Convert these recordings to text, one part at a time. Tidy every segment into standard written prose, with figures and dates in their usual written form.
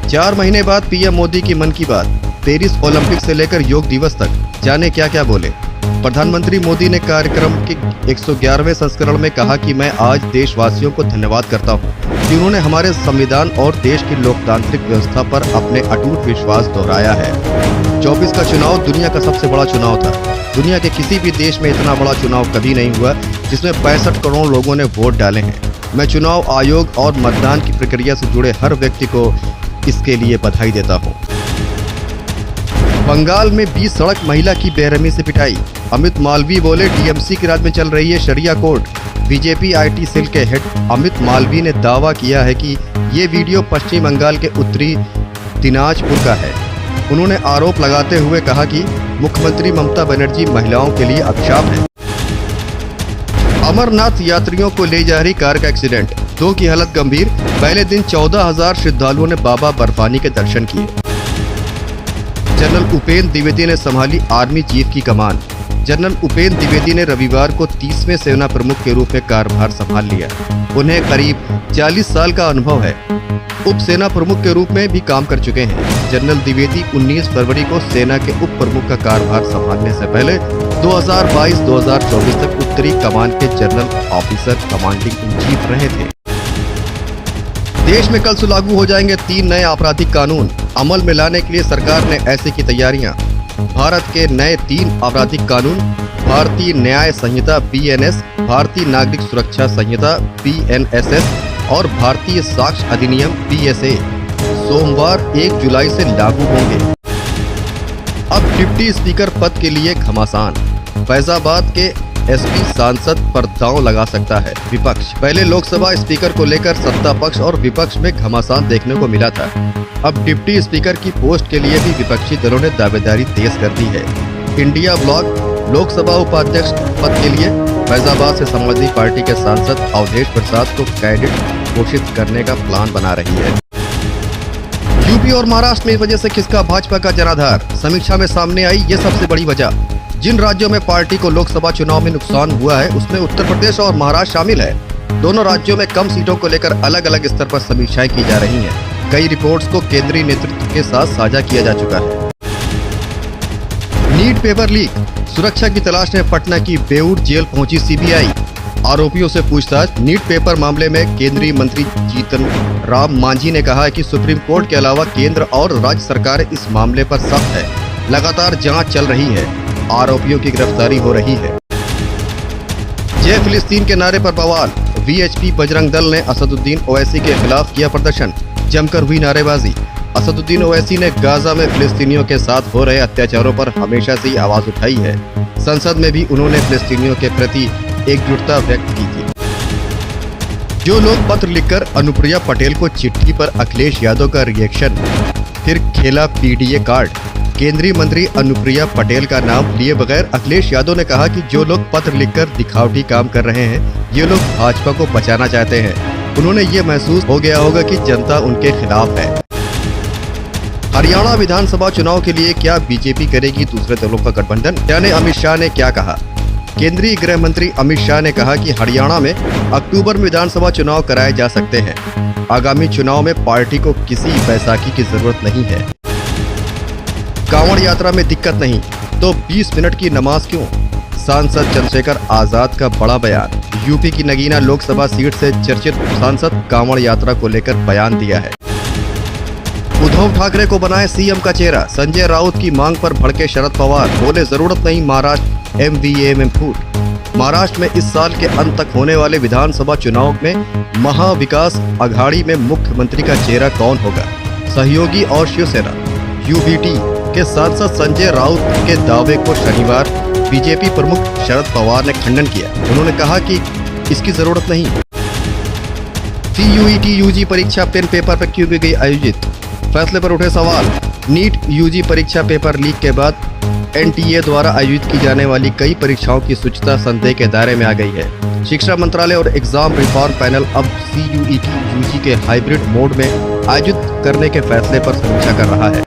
4 महीने बाद पीएम मोदी की मन की बात, पेरिस ओलंपिक से लेकर योग दिवस तक, जाने क्या क्या बोले। प्रधानमंत्री मोदी ने कार्यक्रम के 111वें संस्करण में कहा कि मैं आज देशवासियों को धन्यवाद करता हूं कि उन्होंने हमारे संविधान और देश की लोकतांत्रिक व्यवस्था पर अपने अटूट विश्वास दोहराया है। 24 का चुनाव दुनिया का सबसे बड़ा चुनाव था। दुनिया के किसी भी देश में इतना बड़ा चुनाव कभी नहीं हुआ जिसमें 65 करोड़ लोगों ने वोट डाले हैं। मैं चुनाव आयोग और मतदान की प्रक्रिया से जुड़े हर व्यक्ति को इसके लिए बधाई देता हूं। बंगाल में 20 सड़क महिला की बेरहमी से पिटाई। अमित मालवीय बोले, डीएमसी के राज में चल रही है शरिया कोर्ट। बीजेपी IT सेल के हेड अमित मालवीय ने दावा किया है कि ये वीडियो पश्चिम बंगाल के उत्तरी दिनाजपुर का है। उन्होंने आरोप लगाते हुए कहा कि मुख्यमंत्री ममता बनर्जी महिलाओं के लिए अभिशाप है। अमरनाथ यात्रियों को ले जा रही कार का एक्सीडेंट, 2 की हालत गंभीर। पहले दिन 14,000 श्रद्धालुओं ने बाबा बर्फानी के दर्शन किए। जनरल उपेंद्र द्विवेदी ने संभाली आर्मी चीफ की कमान। जनरल उपेंद्र द्विवेदी ने रविवार को 30वें सेना प्रमुख के रूप में कार्यभार संभाल लिया। उन्हें करीब 40 साल का अनुभव है। उप सेना प्रमुख के रूप में भी काम कर चुके हैं। जनरल द्विवेदी 19 फरवरी को सेना के उप प्रमुख का कार्यभार संभालने से पहले 2022-2024 तक उत्तरी कमान के general officer commanding in chief रहे थे। देश में कल से लागू हो जाएंगे 3 नए आपराधिक कानून। अमल में लाने के लिए सरकार ने ऐसे की तैयारियां। भारत के नए 3 आपराधिक कानून, भारतीय न्याय संहिता BNS, भारतीय नागरिक सुरक्षा संहिता BNSS और भारतीय साक्ष्य अधिनियम BSA सोमवार 1 जुलाई से लागू होंगे। अब डिप्टी स्पीकर पद के लिए घमासान। फैजाबाद के SP सांसद पर दांव लगा सकता है विपक्ष। पहले लोकसभा स्पीकर को लेकर सत्ता पक्ष और विपक्ष में घमासान देखने को मिला था। अब डिप्टी स्पीकर की पोस्ट के लिए भी विपक्षी दलों ने दावेदारी तेज कर दी है। इंडिया ब्लॉक लोकसभा उपाध्यक्ष पद के लिए फैजाबाद से समाजवादी पार्टी के सांसद अवधेश प्रसाद को कैंडिडेट घोषित करने का प्लान बना रही है। यूपी और महाराष्ट्र में इस वजह से खिसका भाजपा का जनाधार। समीक्षा में सामने आई ये सबसे बड़ी वजह। जिन राज्यों में पार्टी को लोकसभा चुनाव में नुकसान हुआ है उसमें उत्तर प्रदेश और महाराष्ट्र शामिल है। दोनों राज्यों में कम सीटों को लेकर अलग अलग स्तर पर समीक्षाएं की जा रही हैं। कई रिपोर्ट्स को केंद्रीय नेतृत्व के साथ साझा किया जा चुका है। नीट पेपर लीक, सुरक्षा की तलाश में पटना की बेऊर जेल पहुंची CBI। आरोपियों से पूछताछ। नीट पेपर मामले में केंद्रीय मंत्री जीतन राम मांझी ने कहा है कि सुप्रीम कोर्ट के अलावा केंद्र और राज्य सरकार इस मामले पर सख्त है। लगातार जांच चल रही है। आरोपियों की गिरफ्तारी हो रही है। जय फिलिस्तीन के नारे पर बवाल। VHP बजरंग दल ने असदुद्दीन ओवैसी के खिलाफ किया प्रदर्शन। जमकर हुई नारेबाजी। असदुद्दीन ओवैसी ने गाजा में फिलिस्तीनियों के साथ हो रहे अत्याचारों पर हमेशा से ही आवाज उठाई है। संसद में भी उन्होंने फिलिस्तीनियों के प्रति एकजुटता व्यक्त की थी। जो लोग पत्र लिखकर अनुप्रिया पटेल को चिट्ठी पर अखिलेश यादव का रिएक्शन, फिर खेला PDA कार्ड। केंद्रीय मंत्री अनुप्रिया पटेल का नाम लिए बगैर अखिलेश यादव ने कहा कि जो लोग पत्र लिखकर दिखावटी काम कर रहे हैं ये लोग भाजपा को बचाना चाहते हैं। उन्होंने ये महसूस हो गया होगा कि जनता उनके खिलाफ है। हरियाणा विधानसभा चुनाव के लिए क्या बीजेपी करेगी दूसरे दलों का गठबंधन? जाने अमित शाह ने क्या कहा। केंद्रीय गृह मंत्री अमित शाह ने कहा कि हरियाणा में अक्टूबर में विधानसभा चुनाव कराए जा सकते हैं। आगामी चुनाव में पार्टी को किसी बैसाखी की जरूरत नहीं है। कांवड़ यात्रा में दिक्कत नहीं तो 20 मिनट की नमाज क्यों? सांसद चंद्रशेखर आजाद का बड़ा बयान। यूपी की नगीना लोकसभा सीट से चर्चित सांसद कांवड़ यात्रा को लेकर बयान दिया है। उद्धव ठाकरे को बनाए CM का चेहरा। संजय राउत की मांग पर भड़के शरद पवार, बोले जरूरत नहीं महाराष्ट्र MVA में फूट। महाराष्ट्र में इस साल के अंत तक होने वाले विधानसभा चुनाव में महाविकास अघाड़ी में मुख्यमंत्री का चेहरा कौन होगा? सहयोगी और शिवसेना UBT के सांसद संजय राउत के दावे को शनिवार बीजेपी प्रमुख शरद पवार ने खंडन किया। उन्होंने कहा कि इसकी जरूरत नहीं। CUET UG परीक्षा पेन पेपर पर क्यों गई आयोजित? फैसले पर उठे सवाल। नीट UG परीक्षा पेपर लीक के बाद NTA द्वारा आयोजित की जाने वाली कई परीक्षाओं की शुचिता संदेह के दायरे में आ गई है। शिक्षा मंत्रालय और एग्जाम रिफॉर्म पैनल अब CUET UG के हाइब्रिड मोड में आयोजित करने के फैसले पर समीक्षा कर रहा है।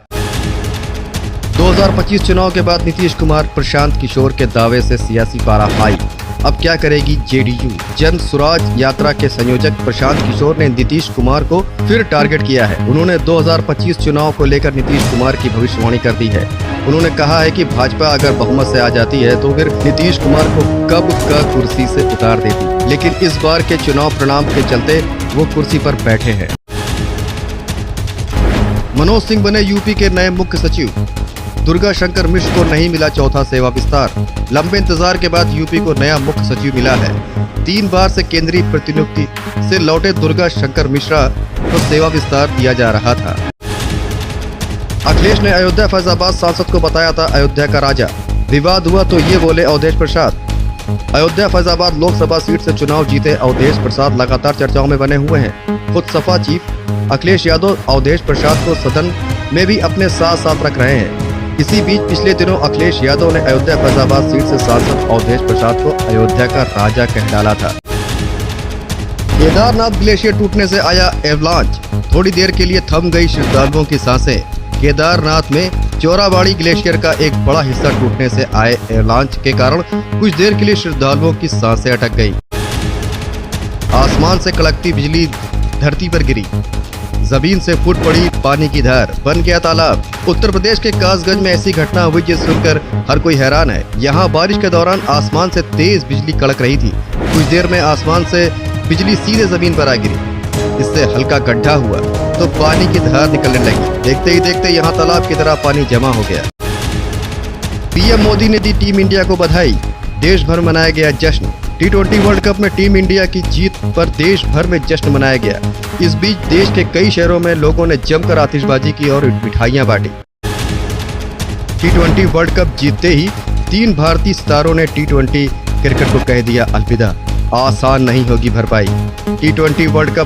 2025 चुनाव के बाद नीतीश कुमार प्रशांत किशोर के दावे से सियासी पारा हाई। अब क्या करेगी जेडीयू? जन स्वराज यात्रा के संयोजक प्रशांत किशोर ने नीतीश कुमार को फिर टारगेट किया है। उन्होंने 2025 चुनाव को लेकर नीतीश कुमार की भविष्यवाणी कर दी है। उन्होंने कहा है कि भाजपा अगर बहुमत से आ जाती है तो फिर नीतीश कुमार को कब का कुर्सी से उतार देती, लेकिन इस बार के चुनाव परिणाम के चलते वो कुर्सी पर बैठे हैं। मनोज सिंह बने यूपी के नए मुख्य सचिव। दुर्गा शंकर मिश्र को नहीं मिला चौथा सेवा विस्तार। लंबे इंतजार के बाद यूपी को नया मुख्य सचिव मिला है। 3 बार से केंद्रीय प्रतिनियुक्ति से लौटे दुर्गा शंकर मिश्रा को सेवा विस्तार दिया जा रहा था। अखिलेश ने अयोध्या फैजाबाद सांसद को बताया था अयोध्या का राजा। विवाद हुआ तो ये बोले अवधेश प्रसाद। अयोध्या फैजाबाद लोकसभा सीट से चुनाव जीते अवधेश प्रसाद लगातार चर्चाओं में बने हुए हैं। खुद सपा चीफ अखिलेश यादव अवधेश प्रसाद को सदन में भी अपने साथ साथ रख रहे हैं। इसी बीच पिछले दिनों अखिलेश यादव ने अयोध्या फैजाबाद सीट से सांसद अवधेश प्रसाद को अयोध्या का राजा कह डाला था। केदारनाथ ग्लेशियर टूटने से आया एवलांच। थोड़ी देर के लिए थम गई श्रद्धालुओं की सांसें। केदारनाथ में चोराबाड़ी ग्लेशियर का एक बड़ा हिस्सा टूटने से आए एवलांच के कारण कुछ देर के लिए श्रद्धालुओं की सांसें अटक गईं। आसमान से कड़कती बिजली धरती पर गिरी। जमीन से फूट पड़ी पानी की धार, बन गया तालाब। उत्तर प्रदेश के कासगंज में ऐसी घटना हुई जिसे सुनकर हर कोई हैरान है। यहाँ बारिश के दौरान आसमान से तेज बिजली कड़क रही थी। कुछ देर में आसमान से बिजली सीधे जमीन पर आ गिरी। इससे हल्का गड्ढा हुआ तो पानी की धार निकलने लगी। देखते ही देखते यहाँ तालाब की तरह पानी जमा हो गया। पीएम मोदी ने दी टीम इंडिया को बधाई। देश भर मनाया गया जश्न। T20 वर्ल्ड कप में टीम इंडिया की जीत पर देश भर में जश्न मनाया गया। इस बीच देश के कई शहरों में लोगों ने जमकर आतिशबाजी की और मिठाइयां बांटी। T20 वर्ल्ड कप जीतते ही 3 भारतीय सितारों ने T20 क्रिकेट को कह दिया अलविदा। आसान नहीं होगी भरपाई। T20 world cup